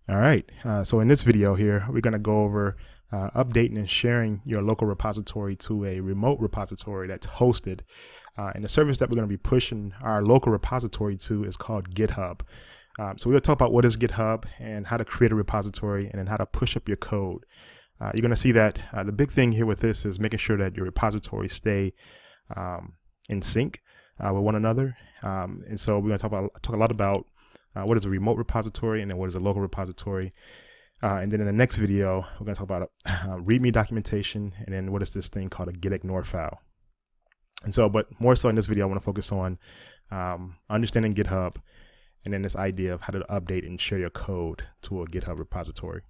All right, so in this video here, we're going to go over updating and sharing your local repository to a remote repository that's hosted. And the service that we're going to be pushing our local repository to is called GitHub. So we're going to talk about what is GitHub and how to create a repository and then how to push up your code. You're going to see that the big thing here with this is making sure that your repositories stay in sync with one another. And so we're going to talk a lot about what is a remote repository and then what is a local repository. And then in the next video, we're going to talk about README documentation and then what is this thing called a gitignore file. And so, but more so in this video, I want to focus on understanding GitHub and then this idea of how to update and share your code to a GitHub repository.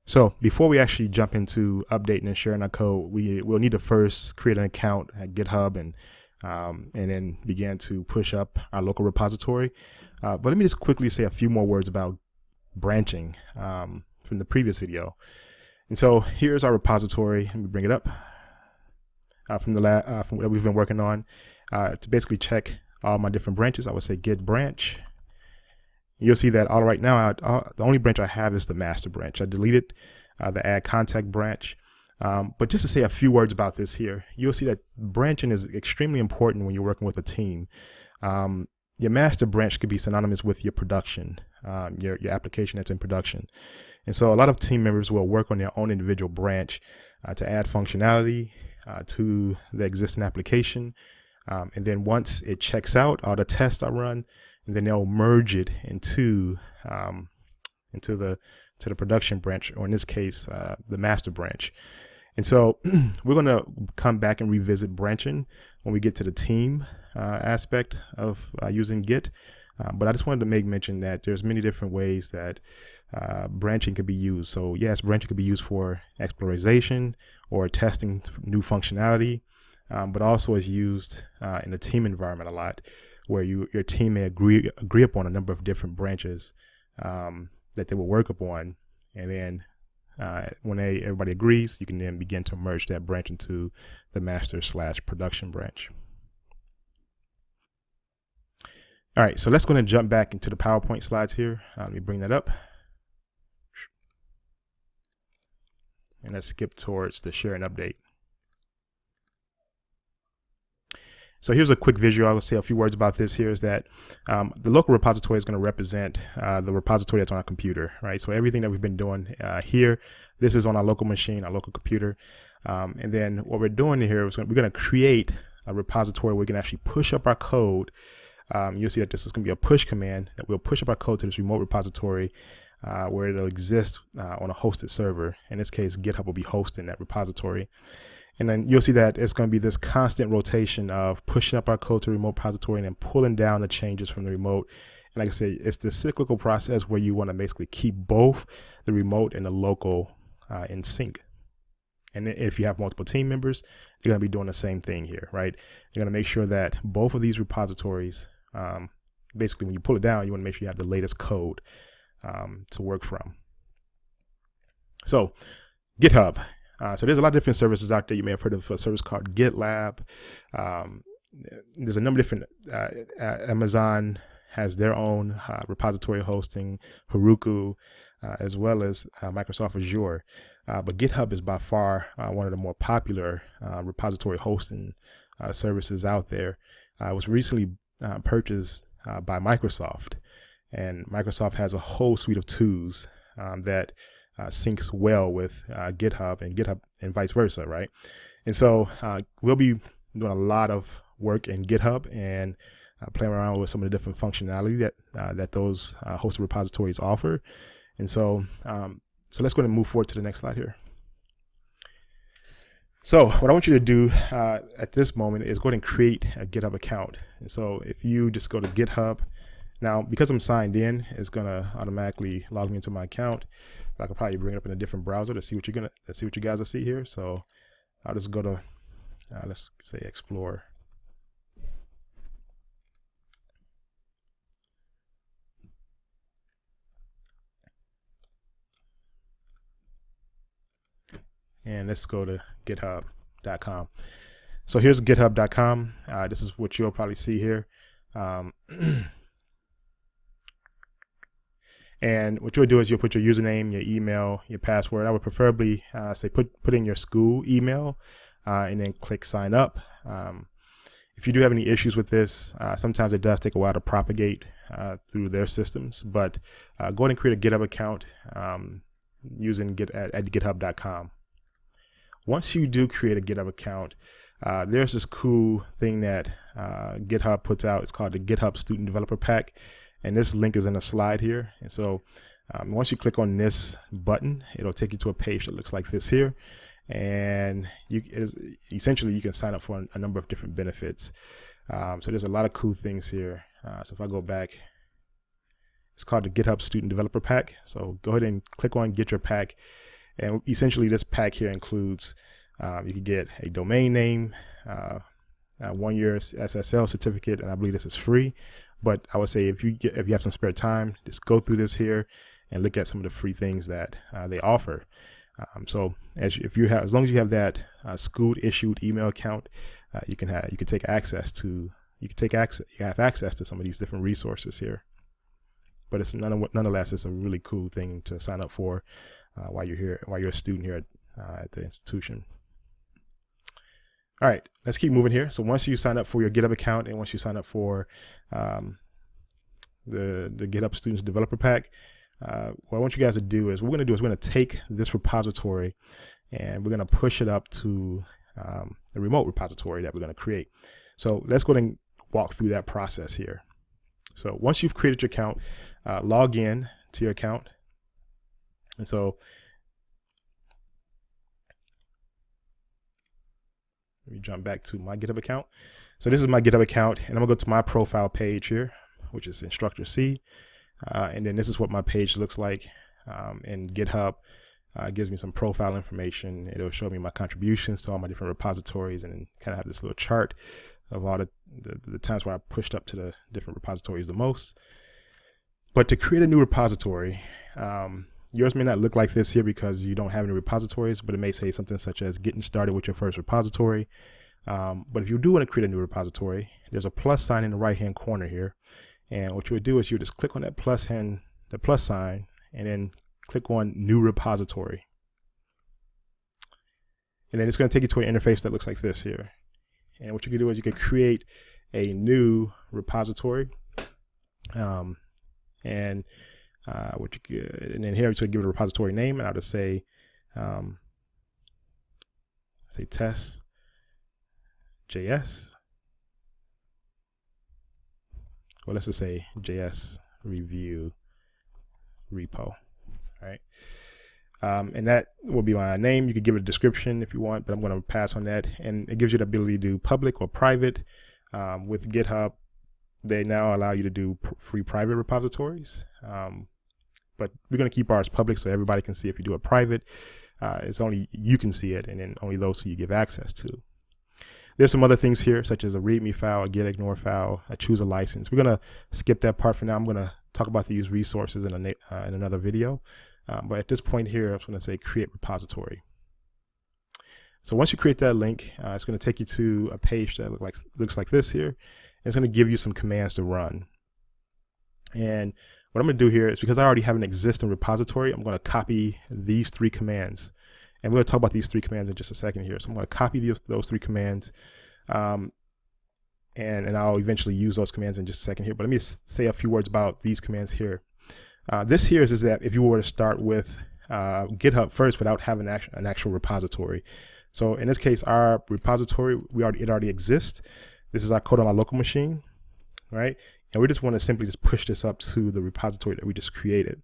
So before we actually jump into updating and sharing our code, we'll need to first create an account at GitHub and then begin to push up our local repository. But let me just quickly say a few more words about branching from the previous video. And so here's our repository. Let me bring it up from what we've been working on to basically check all my different branches. I would say git branch. You'll see that all right now, the only branch I have is the master branch. I deleted the add contact branch. But just to say a few words about this here, you'll see that branching is extremely important when you're working with a team. Your master branch could be synonymous with your production, your application that's in production. And so a lot of team members will work on their own individual branch to add functionality to the existing application. And then once it checks out, all the tests are run, and then they'll merge it into the production branch, or in this case, the master branch. And so we're going to come back and revisit branching when we get to the team aspect of using Git. But I just wanted to make mention that there's many different ways that branching could be used. So yes, branching could be used for exploration or testing new functionality, but also is used in a team environment a lot, where your team may agree upon a number of different branches that they will work upon, and then when everybody agrees, you can then begin to merge that branch into the master/production branch. All right, so let's go ahead and jump back into the PowerPoint slides here. Let me bring that up. And let's skip towards the share and update. So here's a quick visual. I will say a few words about this here is that the local repository is going to represent the repository that's on our computer, right? So everything that we've been doing here, this is on our local machine, our local computer. And then what we're doing here is we're going to create a repository where we can actually push up our code. You'll see that this is going to be a push command that will push up our code to this remote repository where it'll exist on a hosted server. In this case, GitHub will be hosting that repository. And then you'll see that it's going to be this constant rotation of pushing up our code to the remote repository and then pulling down the changes from the remote. And like I said, it's the cyclical process where you want to basically keep both the remote and the local in sync. And if you have multiple team members, you're going to be doing the same thing here, right? You're going to make sure that both of these repositories, basically when you pull it down, you want to make sure you have the latest code to work from. So GitHub. So there's a lot of different services out there. You may have heard of a service called GitLab. There's a number of different, Amazon has their own repository hosting, Heroku, as well as Microsoft Azure. But GitHub is by far one of the more popular repository hosting services out there. It was recently purchased by Microsoft, and Microsoft has a whole suite of tools that syncs well with GitHub and vice versa, right? And so we'll be doing a lot of work in GitHub and playing around with some of the different functionality that those hosted repositories offer. And so so let's go ahead and move forward to the next slide here. So what I want you to do at this moment is go ahead and create a GitHub account. And so if you just go to GitHub, now because I'm signed in, it's gonna automatically log me into my account. But I could probably bring it up in a different browser to see what you guys will see here. So I'll just go to let's say Explore. And let's go to github.com. So here's github.com. This is what you'll probably see here. And what you'll do is you'll put your username, your email, your password. I would preferably say put in your school email and then click sign up. If you do have any issues with this, sometimes it does take a while to propagate through their systems, but go ahead and create a GitHub account using at github.com. Once you do create a GitHub account, there's this cool thing that GitHub puts out. It's called the GitHub Student Developer Pack, and this link is in a slide here. And so once you click on this button, it'll take you to a page that looks like this here. And essentially you can sign up for a number of different benefits. So there's a lot of cool things here. So if I go back, it's called the GitHub Student Developer Pack. So go ahead and click on Get Your Pack. And essentially this pack here includes, you can get a domain name, 1 year SSL certificate, and I believe this is free. But I would say if you have some spare time, just go through this here and look at some of the free things that they offer. So as long as you have that school issued email account, you have access to some of these different resources here. But it's nonetheless, it's a really cool thing to sign up for while you're a student here at the institution. All right, let's keep moving here. So once you sign up for your GitHub account and once you sign up for the GitHub Students Developer Pack, what I want you guys to do is we're going to take this repository and we're going to push it up to the remote repository that we're going to create. So let's go ahead and walk through that process here. So once you've created your account, log in to your account. And so let me jump back to my GitHub account. So this is my GitHub account, and I'm gonna go to my profile page here, which is Instructor C. And then this is what my page looks like. And GitHub gives me some profile information. It'll show me my contributions to all my different repositories, and kind of have this little chart of all the times where I pushed up to the different repositories the most. But to create a new repository, yours may not look like this here because you don't have any repositories, but it may say something such as getting started with your first repository. But if you do want to create a new repository, there's a plus sign in the right hand corner here. And what you would do is you would just click on that plus sign, and then click on New Repository. And then it's going to take you to an interface that looks like this here. And what you can do is you can create a new repository. And then here, so give it a repository name, and I'll just say test.js. Well, let's just say JS review repo. All right. And that will be my name. You could give it a description if you want, but I'm going to pass on that. And it gives you the ability to do public or private. With GitHub, they now allow you to do free private repositories. But we're going to keep ours public so everybody can see. If you do it private, it's only you can see it, and then only those who you give access to. There's some other things here, such as a README file, a get ignore file, a choose a license. We're going to skip that part for now. I'm going to talk about these resources in another video. But at this point here, I'm just going to say create repository. So once you create that link, it's going to take you to a page that looks like this here. It's going to give you some commands to run. And what I'm going to do here is, because I already have an existing repository, I'm going to copy these 3 commands. And we'll talk about these 3 commands in just a second here. So I'm going to copy those 3 commands. And I'll eventually use those commands in just a second here. But let me say a few words about these commands here. This here is that if you were to start with GitHub first without having an actual repository. So in this case, our repository, it already exists. This is our code on our local machine, right? And we just want to simply just push this up to the repository that we just created.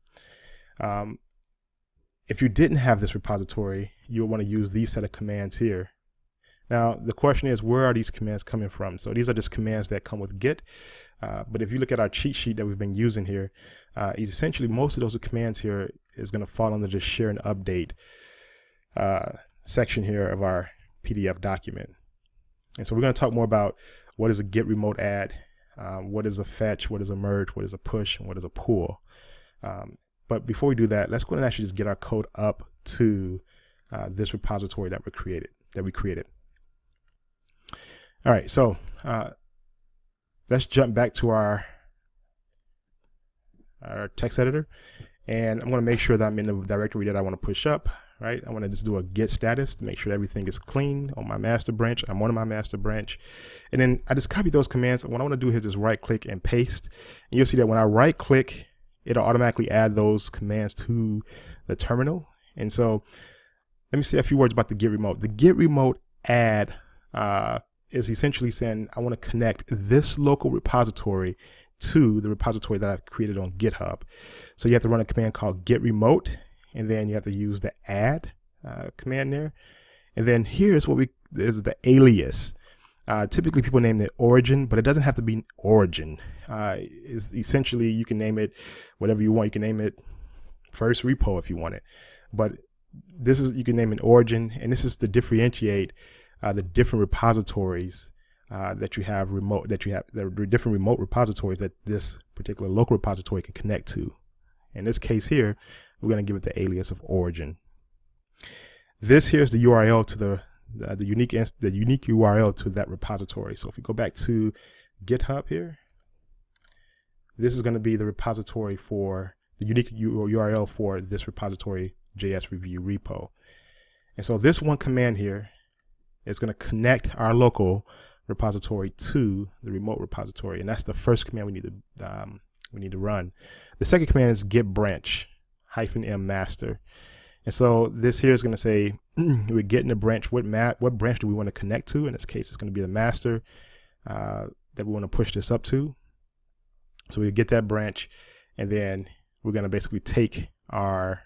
If you didn't have this repository, you would want to use these set of commands here. Now, the question is, where are these commands coming from? So these are just commands that come with Git. But if you look at our cheat sheet that we've been using here, essentially most of those commands here is going to fall under the share and update section here of our PDF document. And so we're going to talk more about what is a git remote add, what is a fetch, what is a merge, what is a push, and what is a pull. But before we do that, let's go ahead and actually just get our code up to this repository that we created. All right, so let's jump back to our text editor, And I'm going to make sure that I'm in the directory that I want to push up, right? I want to just do a git status to make sure everything is clean on my master branch. I'm on my master branch. And then I just copy those commands. What I want to do is just right click and paste. And you'll see that when I right click, it'll automatically add those commands to the terminal. And so let me say a few words about the git remote. The git remote add is essentially saying I want to connect this local repository to the repository that I've created on GitHub. So you have to run a command called git remote, and then you have to use the add command there. And then here's what is the alias. Typically people name it origin, but it doesn't have to be origin. Is essentially you can name it whatever you want. You can name it first repo if you want it, but this is, you can name an origin, and this is to differentiate the different repositories that you have the different remote repositories that this particular local repository can connect to. In this case here, we're going to give it the alias of origin. This here is the URL to the unique URL to that repository. So if we go back to GitHub here, this is going to be the repository for the unique URL for this repository JS review repo. And so this one command here is going to connect our local repository to the remote repository, and that's the first command we need to run. The second command is git branch -m master. And so this here is going to say we're getting a branch. What branch do we want to connect to? In this case, it's going to be the master that we want to push this up to. So we get that branch, and then we're going to basically take our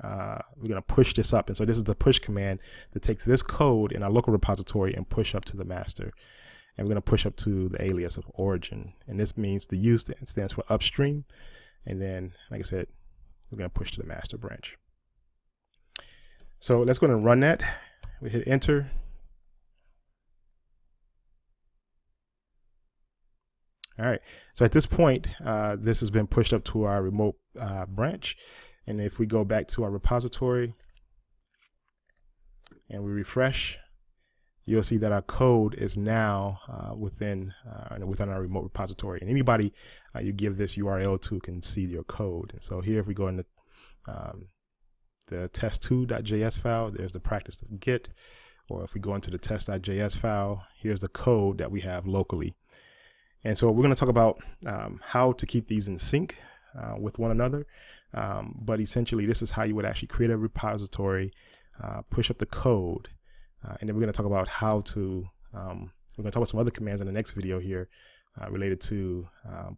we're going to push this up. And so this is the push command to take this code in our local repository and push up to the master. And we're going to push up to the alias of origin. And this means the U stands for upstream. And then, like I said, we're going to push to the master branch. So let's go ahead and run that. We hit enter. All right. So at this point, this has been pushed up to our remote branch. And if we go back to our repository and we refresh, you'll see that our code is now within our remote repository. And anybody you give this URL to can see your code. And so here, if we go into the test2.js file, there's the practice.git. Or if we go into the test.js file, here's the code that we have locally. And so we're going to talk about how to keep these in sync with one another. But essentially, this is how you would actually create a repository, push up the code, and then we're going to talk about how to, we're going to talk about some other commands in the next video here related to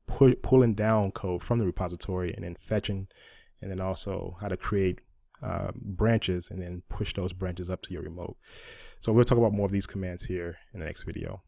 pulling down code from the repository and then fetching, and then also how to create branches and then push those branches up to your remote. So we'll talk about more of these commands here in the next video.